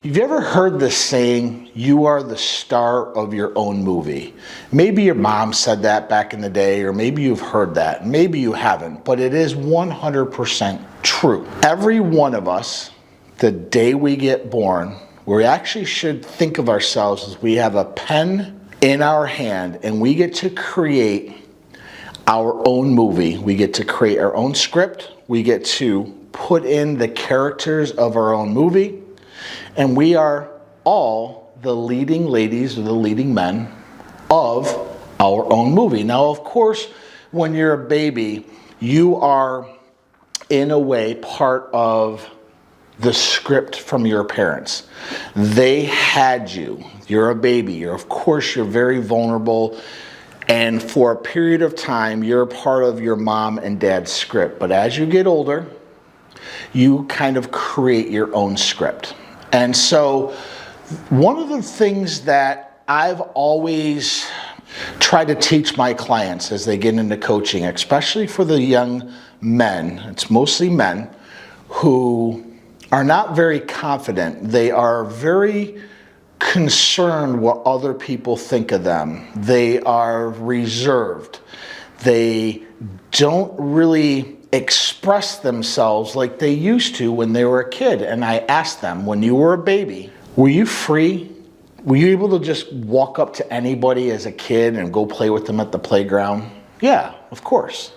Have you ever heard the saying, you are the star of your own movie? Maybe your mom said that back in the day, or maybe you've heard that. Maybe you haven't, but it is 100% true. Every one of us, the day we get born, we actually should think of ourselves as we have a pen in our hand and we get to create our own movie. We get to create our own script. We get to put in the characters of our own movie. And we are all the leading ladies or the leading men of our own movie. Now, of course, when you're a baby, you are, in a way, part of the script from your parents. They had you. You're a baby. Of course, you're very vulnerable. And for a period of time, you're part of your mom and dad's script. But as you get older, you kind of create your own script. And so one of the things that I've always tried to teach my clients as they get into coaching, especially for the young men, it's mostly men, who are not very confident. They are very concerned what other people think of them. They are reserved. They don't really express themselves like they used to when they were a kid. And I asked them, when you were a baby, were you free? Were you able to just walk up to anybody as a kid and go play with them at the playground? Yeah, of course.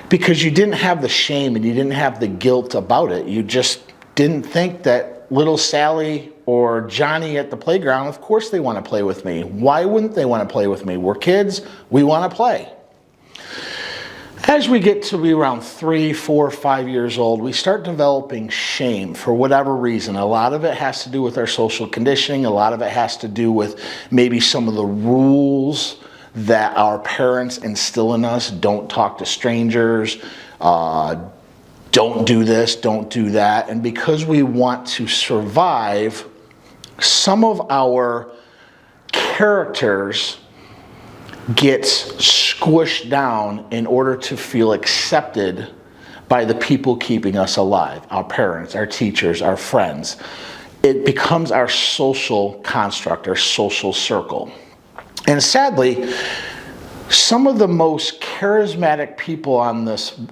Because you didn't have the shame and you didn't have the guilt about it. You just didn't think that little Sally or Johnny at the playground, of course they want to play with me. Why wouldn't they want to play with me? We're kids, we want to play. As we get to be around 3, 4, 5 years old, we start developing shame for whatever reason. A lot of it has to do with our social conditioning. A lot of it has to do with maybe some of the rules that our parents instill in us. Don't talk to strangers. Don't do this, don't do that. And because we want to survive, some of our characters gets squished down in order to feel accepted by the people keeping us alive, our parents, our teachers, our friends. It becomes our social construct, our social circle. And sadly, some of the most charismatic people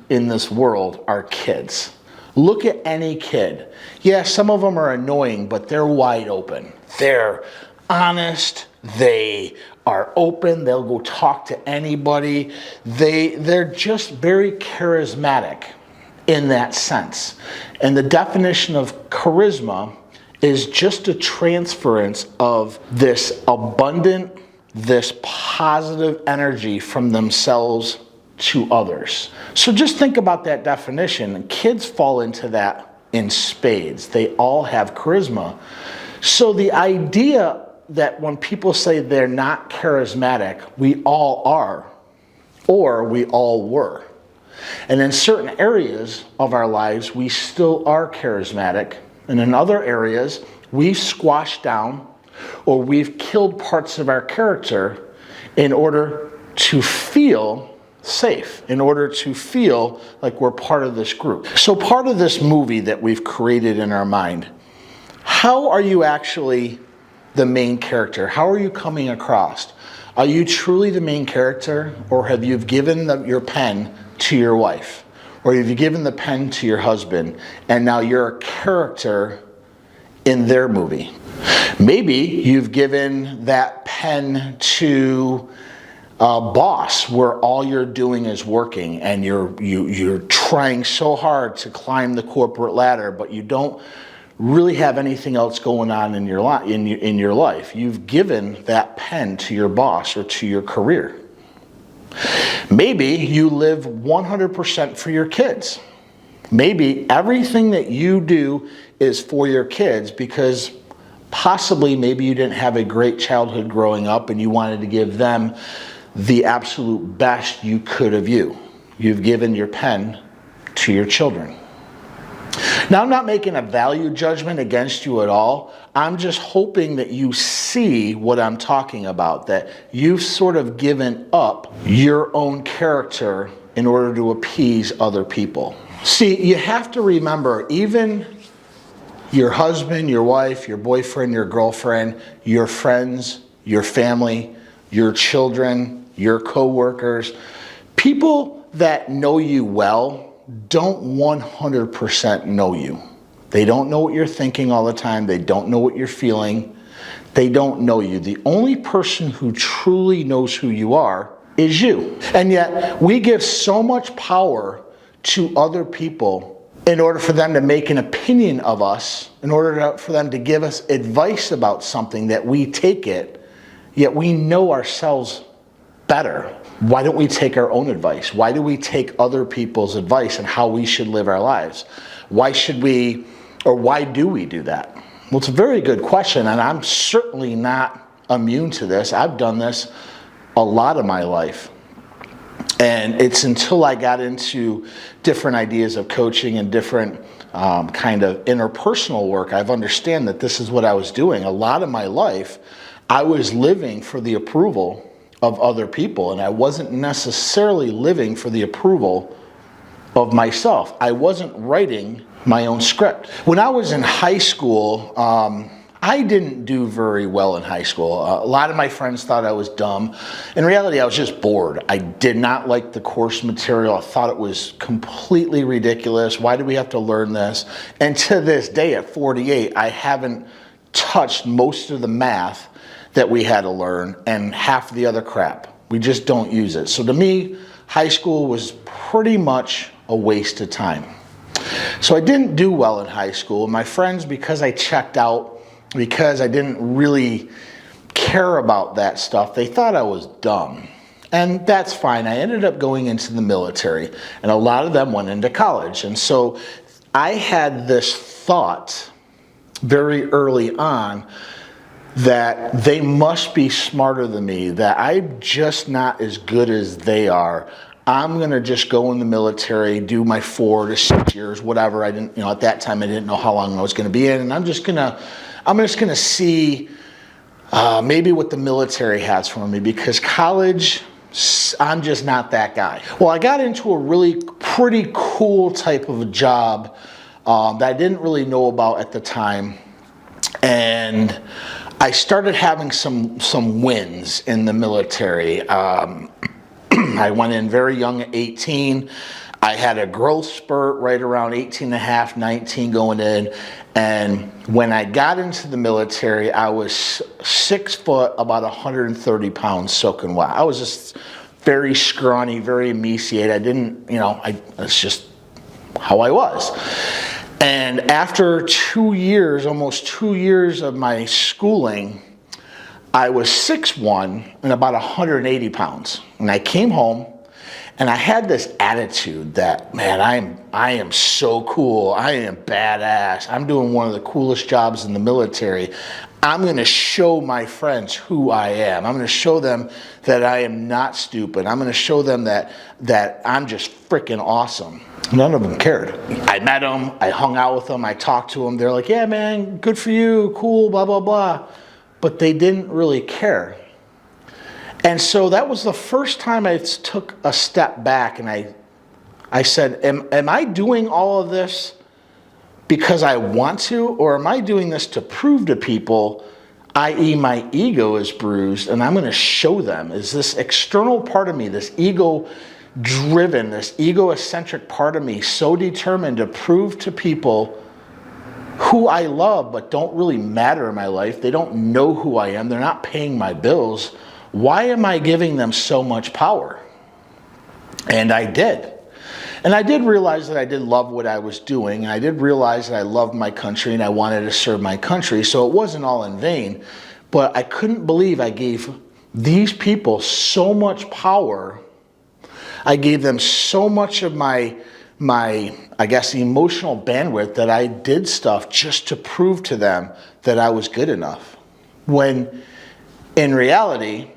in this world are kids. Look at any kid. Yeah, some of them are annoying, but they're wide open. They're honest. They are open. They'll go talk to anybody. They're just very charismatic in that sense. And the definition of charisma is just a transference of this abundant, this positive energy from themselves to others. So just think about that definition. Kids fall into that in spades. They all have charisma. So the idea that when people say they're not charismatic, we all are, or we all were. And in certain areas of our lives, we still are charismatic. And in other areas, we've squashed down or we've killed parts of our character in order to feel safe, in order to feel like we're part of this group. So part of this movie that we've created in our mind, how are you actually the main character? How are you coming across? Are you truly the main character, or have you given your pen to your wife? Or have you given the pen to your husband, and now you're a character in their movie? Maybe you've given that pen to a boss where all you're doing is working, and you're trying so hard to climb the corporate ladder, but you don't really have anything else going on in your life. You've given that pen to your boss or to your career. Maybe you live 100% for your kids. Maybe everything that you do is for your kids because possibly maybe you didn't have a great childhood growing up and you wanted to give them the absolute best you could of you. You've given your pen to your children. Now, I'm not making a value judgment against you at all. I'm just hoping that you see what I'm talking about, that you've sort of given up your own character in order to appease other people. See, you have to remember, even Your husband, your wife, your boyfriend, your girlfriend, your friends, your family, your children, your coworkers, people that know you well don't 100% know you. They don't know what you're thinking all the time. They don't know what you're feeling. They don't know you. The only person who truly knows who you are is you. And yet we give so much power to other people in order for them to make an opinion of us, in order for them to give us advice about something that we take it, yet we know ourselves better. Why don't we take our own advice? Why do we take other people's advice on how we should live our lives? Why should we, or why do we do that? Well, it's a very good question, and I'm certainly not immune to this. I've done this a lot of my life. And it's until I got into different ideas of coaching and different kind of interpersonal work, I've understood that this is what I was doing. A lot of my life, I was living for the approval of other people, and I wasn't necessarily living for the approval of myself. I wasn't writing my own script. When I was in high school, I didn't do very well in high school. A lot of my friends thought I was dumb. In reality, I was just bored. I did not like the course material. I thought it was completely ridiculous. Why do we have to learn this? And to this day, at 48, I haven't touched most of the math that we had to learn and half the other crap. We just don't use it. So to me, high school was pretty much a waste of time. So I didn't do well in high school. My friends, because I checked out, because I didn't really care about that stuff, they thought I was dumb. And that's fine. I ended up going into the military, and a lot of them went into college. And so I had this thought very early on that they must be smarter than me, that I'm just not as good as they are. I'm gonna just go in the military, do my 4 to 6 years, whatever. I didn't, at that time I didn't know how long I was gonna be in, and I'm just gonna see maybe what the military has for me, because college, I'm just not that guy. Well, I got into a really pretty cool type of a job that I didn't really know about at the time, and I started having some wins in the military. I went in very young at 18. I had a growth spurt right around 18 and a half, 19 going in. And when I got into the military, I was 6 foot, about 130 pounds soaking wet. I was just very scrawny, very emaciated. I didn't, that's just how I was. And after 2 years, almost 2 years of my schooling, I was 6'1" and about 180 pounds. And I came home, and I had this attitude that, man, I am so cool. I am badass. I'm doing one of the coolest jobs in the military. I'm going to show my friends who I am. I'm going to show them that I am not stupid. I'm going to show them that I'm just freaking awesome. None of them cared. I met them. I hung out with them. I talked to them. They're like, yeah, man, good for you. Cool, blah, blah, blah. But they didn't really care. And so that was the first time I took a step back, and I said, am I doing all of this because I want to, or am I doing this to prove to people, i.e. my ego is bruised, and I'm going to show them, is this external part of me, this ego-driven, this egocentric part of me so determined to prove to people who I love but don't really matter in my life. They don't know who I am. They're not paying my bills. Why am I giving them so much power? And I did. And I did realize that I did love what I was doing. And I did realize that I loved my country and I wanted to serve my country. So it wasn't all in vain. But I couldn't believe I gave these people so much power. I gave them so much of my I guess, emotional bandwidth that I did stuff just to prove to them that I was good enough. When in reality,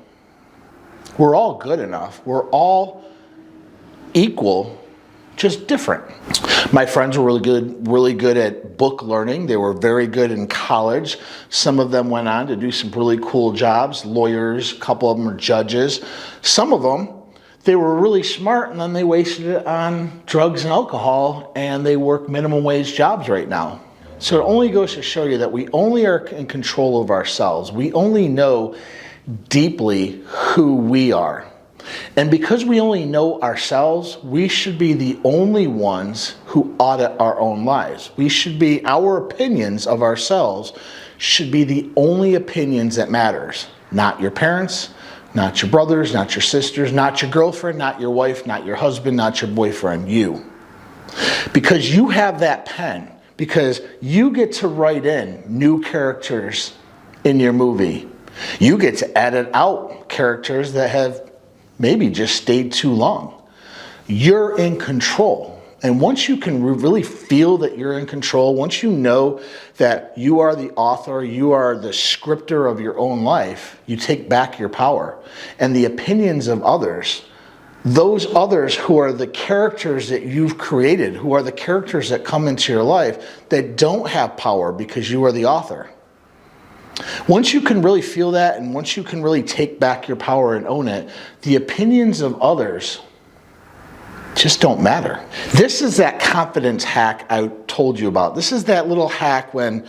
we're all good enough. We're all equal, just different. My friends were really good at book learning. They were very good in college. Some of them went on to do some really cool jobs, lawyers, a couple of them are judges. Some of them, they were really smart, and then they wasted it on drugs and alcohol, and they work minimum wage jobs right now. So it only goes to show you that we only are in control of ourselves. We only know deeply who we are. And because we only know ourselves, we should be the only ones who audit our own lives. Our opinions of ourselves should be the only opinions that matters. Not your parents, not your brothers, not your sisters, not your girlfriend, not your wife, not your husband, not your boyfriend, you. Because you have that pen, because you get to write in new characters in your movie. You get to edit out characters that have maybe just stayed too long. You're in control. And once you can really feel that you're in control, once you know that you are the author, you are the scripter of your own life, you take back your power. And the opinions of others, those others who are the characters that you've created, who are the characters that come into your life that don't have power because you are the author. Once you can really feel that, and once you can really take back your power and own it, the opinions of others just don't matter. This is that confidence hack I told you about. This is that little hack when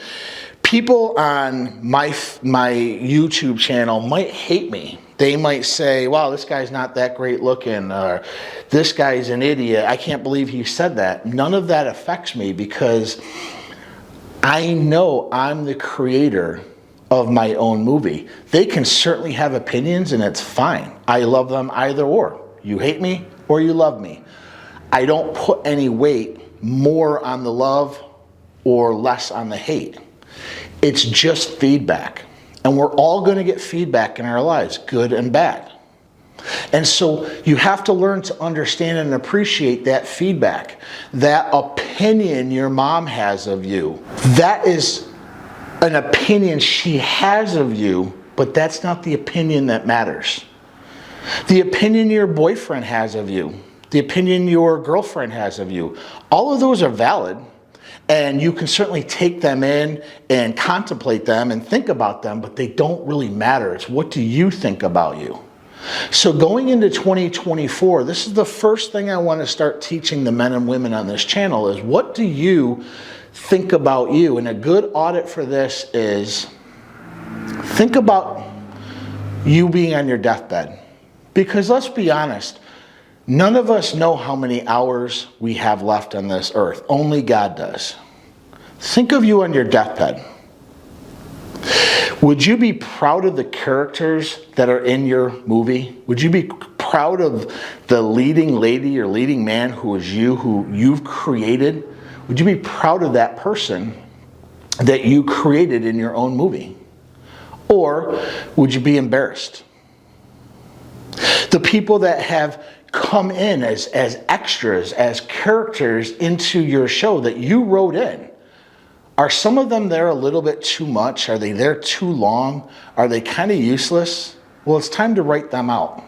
people on my YouTube channel might hate me. They might say, wow, this guy's not that great looking, or this guy's an idiot. I can't believe he said that. None of that affects me because I know I'm the creator of my own movie. They can certainly have opinions and it's fine. I love them either or. You hate me or you love me. I don't put any weight more on the love or less on the hate. It's just feedback. And we're all going to get feedback in our lives, good and bad. And so you have to learn to understand and appreciate that feedback, that opinion your mom has of you. That is an opinion she has of you, but that's not the opinion that matters. The opinion your boyfriend has of you, the opinion your girlfriend has of you, all of those are valid, and you can certainly take them in and contemplate them and think about them, but they don't really matter. It's what do you think about you? So going into 2024, this is the first thing I want to start teaching the men and women on this channel is what do you think about you? And a good audit for this is think about you being on your deathbed. Because let's be honest, none of us know how many hours we have left on this earth. Only God does. Think of you on your deathbed. Would you be proud of the characters that are in your movie? Would you be proud of the leading lady or leading man who is you, who you've created? Would you be proud of that person that you created in your own movie? Or would you be embarrassed? The people that have come in as extras, as characters into your show that you wrote in, are some of them there a little bit too much? Are they there too long? Are they kind of useless? Well, it's time to write them out.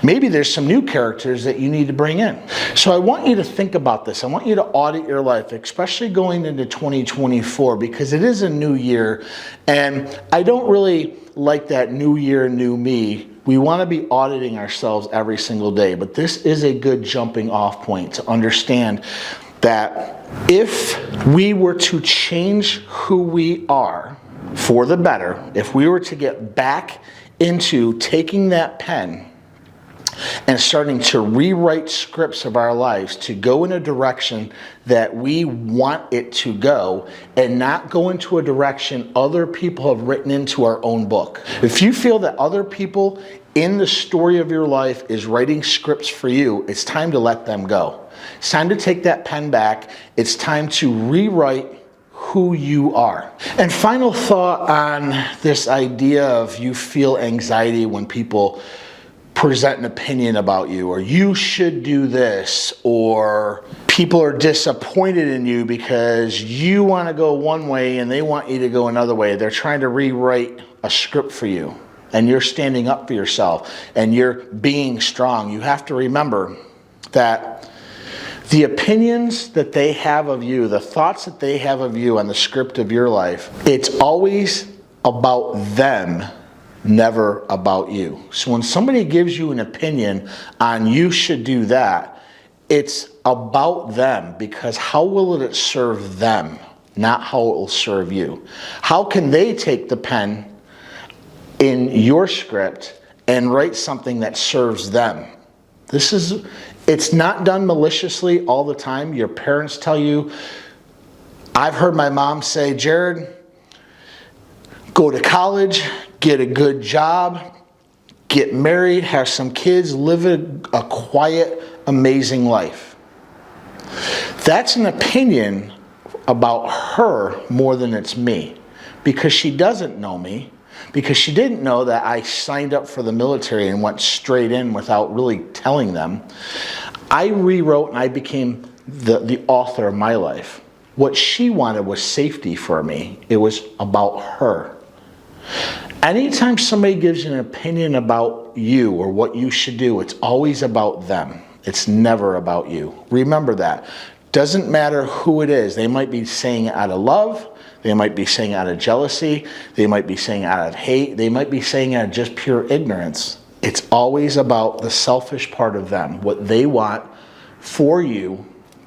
Maybe there's some new characters that you need to bring in. So I want you to think about this. I want you to audit your life, especially going into 2024, because it is a new year. And I don't really like that new year, new me. We want to be auditing ourselves every single day. But this is a good jumping off point to understand that if we were to change who we are for the better, if we were to get back into taking that pen and starting to rewrite scripts of our lives to go in a direction that we want it to go and not go into a direction other people have written into our own book. If you feel that other people in the story of your life is writing scripts for you, it's time to let them go. It's time to take that pen back. It's time to rewrite who you are. And final thought on this idea of you feel anxiety when people present an opinion about you, or you should do this, or people are disappointed in you because you want to go one way and they want you to go another way. They're trying to rewrite a script for you, and you're standing up for yourself and you're being strong. You have to remember that the opinions that they have of you, the thoughts that they have of you on the script of your life, it's always about them, never about you. So when somebody gives you an opinion on you should do that, it's about them, because how will it serve them? not how it will serve you. How can they take the pen in your script and write something that serves them? It's not done maliciously all the time. Your parents tell you, I've heard my mom say, Jared, go to college, get a good job, get married, have some kids, live a quiet, amazing life. That's an opinion about her more than it's me, because she doesn't know me, because she didn't know that I signed up for the military and went straight in without really telling them. I rewrote and I became the author of my life. What she wanted was safety for me. It was about her. Anytime somebody gives you an opinion about you or what you should do, it's always about them. It's never about you. Remember that. Doesn't matter who it is. They might be saying it out of love. They might be saying it out of jealousy. They might be saying it out of hate. They might be saying it out of just pure ignorance. It's always about the selfish part of them, what they want for you,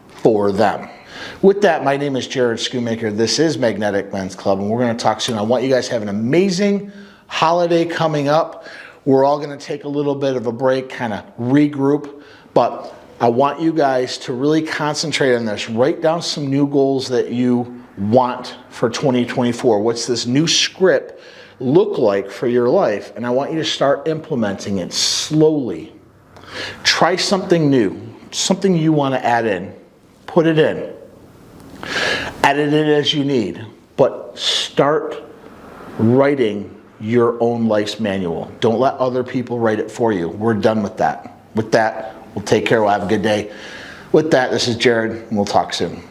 for them. With that, my name is Jared Schoonmaker. This is Magnetic Men's Club, and we're going to talk soon. I want you guys to have an amazing holiday coming up. We're all going to take a little bit of a break, kind of regroup, but I want you guys to really concentrate on this. Write down some new goals that you want for 2024. What's this new script look like for your life? And I want you to start implementing it slowly. Try something new, something you want to add in. Put it in. Edit it as you need, but start writing your own life's manual. Don't let other people write it for you. We're done with that. With that, we'll take care. We'll have a good day. With that, this is Jared, and we'll talk soon.